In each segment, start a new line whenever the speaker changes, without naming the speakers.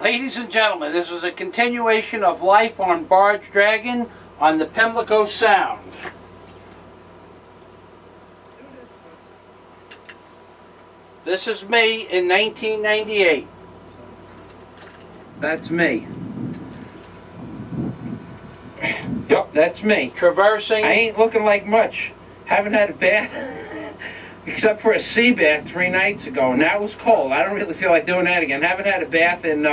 Ladies and gentlemen, this is a continuation of life on Barge Dragon on the Pimlico Sound. This is me in 1998. That's me. Yep, that's me. Traversing. I ain't looking like much. Haven't had a bath, except for a sea bath 3 nights ago, and that was cold. I don't really feel like doing that again. Haven't had a bath in,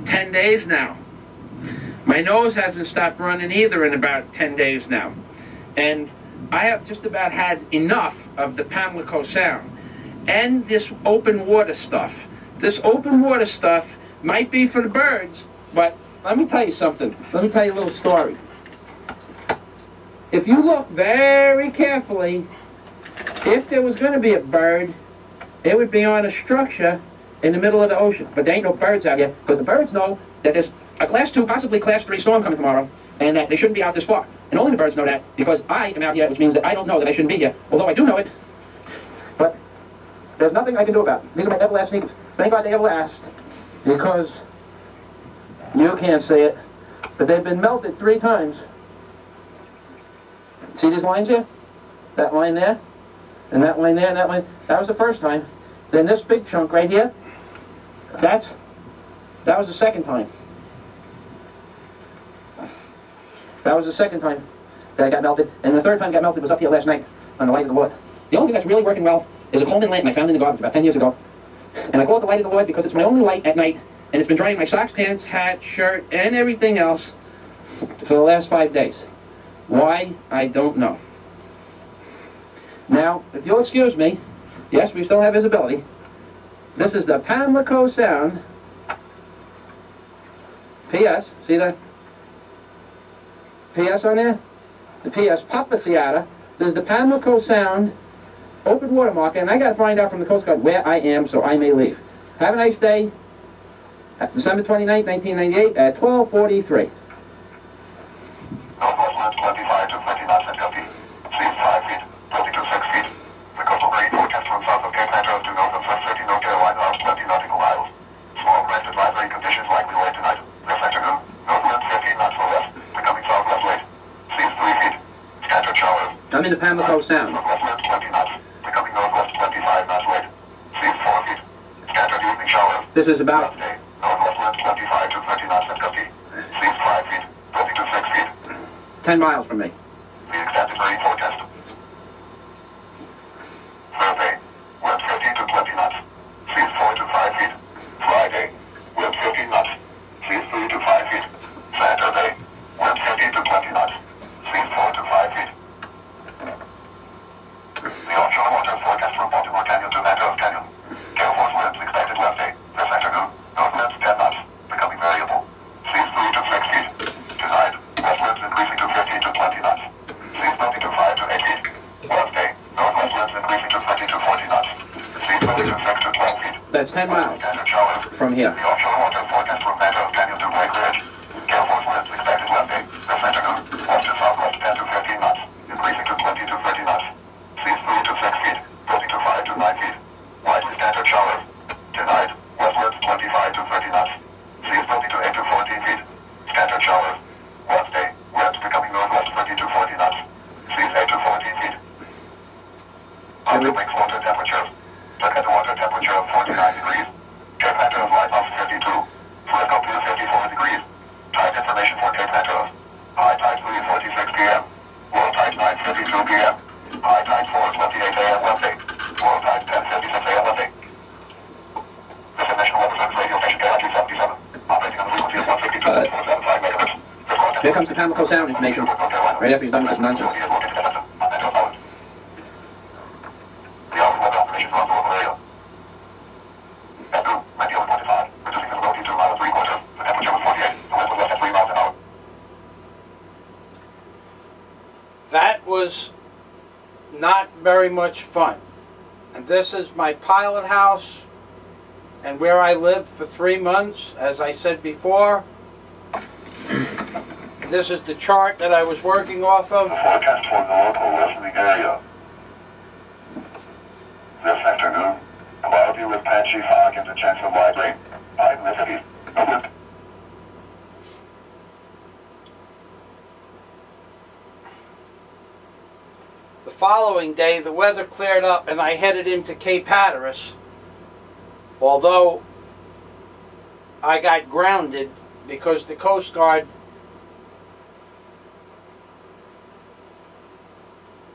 10 days now. My nose hasn't stopped running either in about 10 days now. And I have just about had enough of the Pimlico Sound and this open water stuff. This open water stuff might be for the birds, but let me tell you something. Let me tell you a little story. If you look very carefully, if there was going to be a bird, it would be on a structure in the middle of the ocean. But there ain't no birds out here, because the birds know that there's a Class 2, possibly Class 3 storm coming tomorrow, and that they shouldn't be out this far. And only the birds know that, because I am out here, which means that I don't know that I shouldn't be here, although I do know it. But there's nothing I can do about it. These are my Everlast sneakers. Thank God they Everlast, because you can't see it, but they've been melted 3 times. See these lines here? That line there, and that line there, and that line. That was the first time. Then this big chunk right here, that was the second time. That was the second time that I got melted, and the third time I got melted was up here last night on the Light of the Lord. The only thing that's really working well is a Coleman lantern I found in the garbage about 10 years ago. And I call it the Light of the Lord because it's my only light at night, and it's been drying my socks, pants, hat, shirt, and everything else for the last 5 days. Why? I don't know. Now, if you'll excuse me, yes, we still have visibility. This is the Pimlico Sound. P.S. See that? P.S. on there? The P.S. Papaciata. This is the Pimlico Sound open water marker, and I got to find out from the Coast Guard where I am so I may leave. Have a nice day. December 29th, 1998 at 12:43.
Northwest winds 25 to 30 knots at LP. Seas 5 feet, 20 to 6 feet. The coastal marine forecast from south of Cape Hatteras to north of West 30 North Carolina out 20 nautical miles. Small rest advisory conditions likely late tonight. This afternoon, north winds 15 knots for west, becoming southwest late. Seas 3 feet. Scattered showers.
I'm in the Pimlico Sound.
Northwest winds 20 knots, becoming northwest 25 knots late. Seas 4 feet. Scattered evening showers.
This is about...
Wednesday, northwest winds 25 to 30 knots at LP. Seas 5 feet, 20 to 6 feet.
10 miles from me.
The extended rain forecast. Thursday, winds 15 to 20 knots. Seas 4 to 5 feet. Friday, winds 15 knots. Seas 3 to 5 feet. Saturday, winds 15 to 20 knots. Seas 4 to 5 feet. The offshore water forecast from Baltimore Canyon to Hatteras Canyon. Gale force winds expected Wednesday, this afternoon. North winds 10 knots, becoming variable. Seas 3 to 6 feet. Tonight, west winds increasing to 15 to 20 knots. Seas 20 to 5 to 8 feet. Wednesday, northwest winds increasing to 20 to 40 knots. Seas 20 to 6 to 12 feet.
That's 10 miles from here.
The offshore water forecast from Hatteras Canyon to Blake Ridge. Gale force winds expected Wednesday, this afternoon. West to southwest 10 to 15 knots, increasing to 20 to 30 knots. Seas 3 to 6 feet, 20 to 5 to 9 feet. Widely scattered showers. Tonight, west winds 25 to 30 knots. Seas 20 to 8 to 14 feet. Scattered showers. Wednesday, winds becoming northwest 30 to 40 knots. Seas 8 to 14 feet. Outer lakes water temperatures. Look at the water temperature of 49 degrees. Cape Hatteras lighthouse 52. Frisco Pier 54 degrees. Tide information for Cape Hatteras. High tide 3:46 p.m. Low tide 9:52 p.m. High tide 4:28 a.m. Wednesday. Low tide 10:56 a.m. Wednesday. This is National Weather Service radio station KIG 77. Operating on the frequency of 162.475 megahertz.
Here comes the Pimlico Sound information, right after he's done with this nonsense.
The hourly weather observations on the local area. At noon, 90:45, reducing visibility to -3/4. The temperature was 48. The wind was less than 3 miles an hour.
That was not very much fun. And this is my pilot house and where I lived for 3 months, as I said before. This is the chart that I was working off of.
The forecast for the local listening area. This afternoon, Cloudy with patchy fog and a chance of light rain. High visibility. Over.
The following day, the weather cleared up and I headed into Cape Hatteras, although I got grounded because the Coast Guard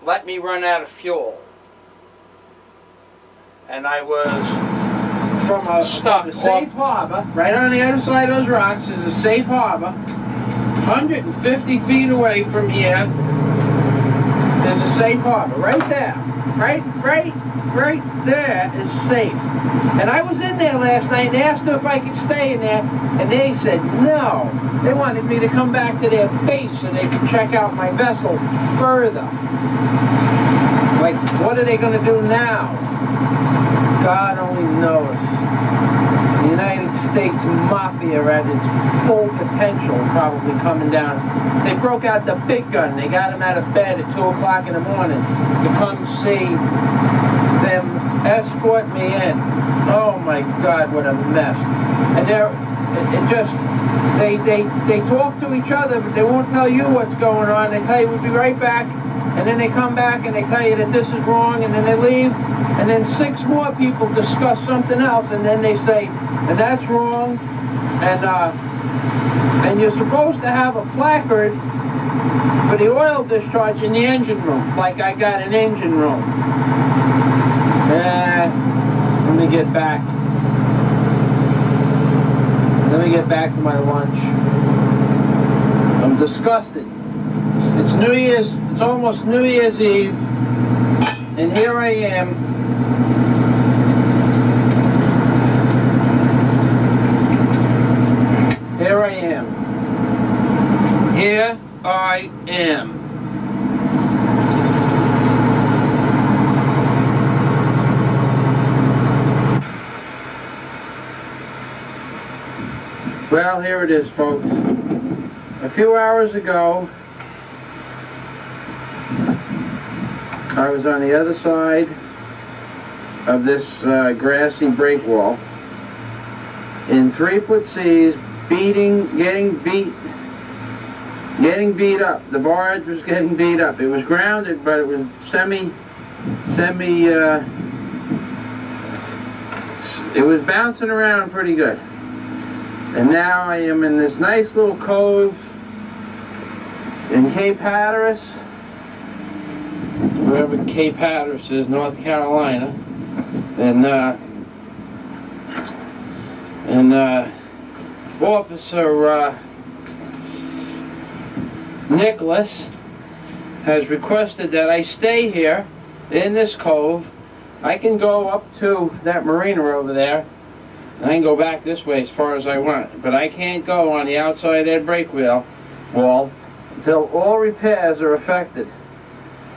let me run out of fuel. And I was
From a
stuck
safe harbor, right on the other side of those rocks is a safe harbor. 150 feet away from here, there's a safe harbor. Right there. Right there is safe. And I was in there last night and asked them if I could stay in there, and they said no. They wanted me to come back to their base so they could check out my vessel further. Like, what are they going to do now? God only knows. The United States Mafia at its full potential probably coming down. They broke out the big gun. They got him out of bed at 2 o'clock in the morning to come see them escort me in. Oh my God, what a mess. And they talk to each other, but they won't tell you what's going on. They tell you we'll be right back. And then they come back and they tell you that this is wrong, and then they leave, and then 6 more people discuss something else, and then they say, and that's wrong, and you're supposed to have a placard for the oil discharge in the engine room, like I got an engine room. Let me get back. Let me get back to my lunch. I'm disgusted. It's New Year's, it's almost New Year's Eve, and here I am. Here I am. Here I am. Well, here it is, folks. A few hours ago, I was on the other side of this grassy break wall in 3-foot seas, getting beat up. The barge was getting beat up. It was grounded, but it was it was bouncing around pretty good. And now I am in this nice little cove in Cape Hatteras, wherever Cape Hatteras is, North Carolina, and Officer Nicholas has requested that I stay here in this cove. I can go up to that marina over there, and I can go back this way as far as I want, but I can't go on the outside of that break wall until all repairs are effected.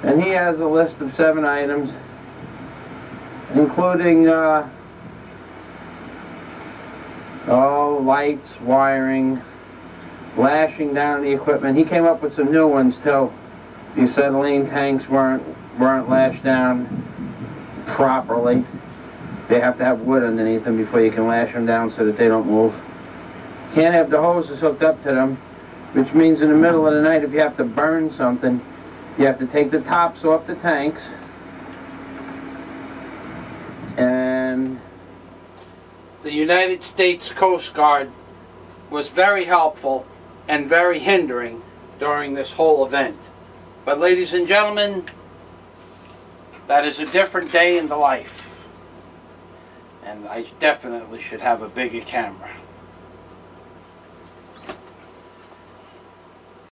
And he has a list of 7 items, including lights, wiring, lashing down the equipment. He came up with some new ones too. The acetylene tanks weren't lashed down properly. They have to have wood underneath them before you can lash them down so that they don't move. Can't have the hoses hooked up to them, which means in the middle of the night, if you have to burn something, you have to take the tops off the tanks. And
the United States Coast Guard was very helpful and very hindering during this whole event. But ladies and gentlemen, that is a different day in the life. And I definitely should have a bigger camera.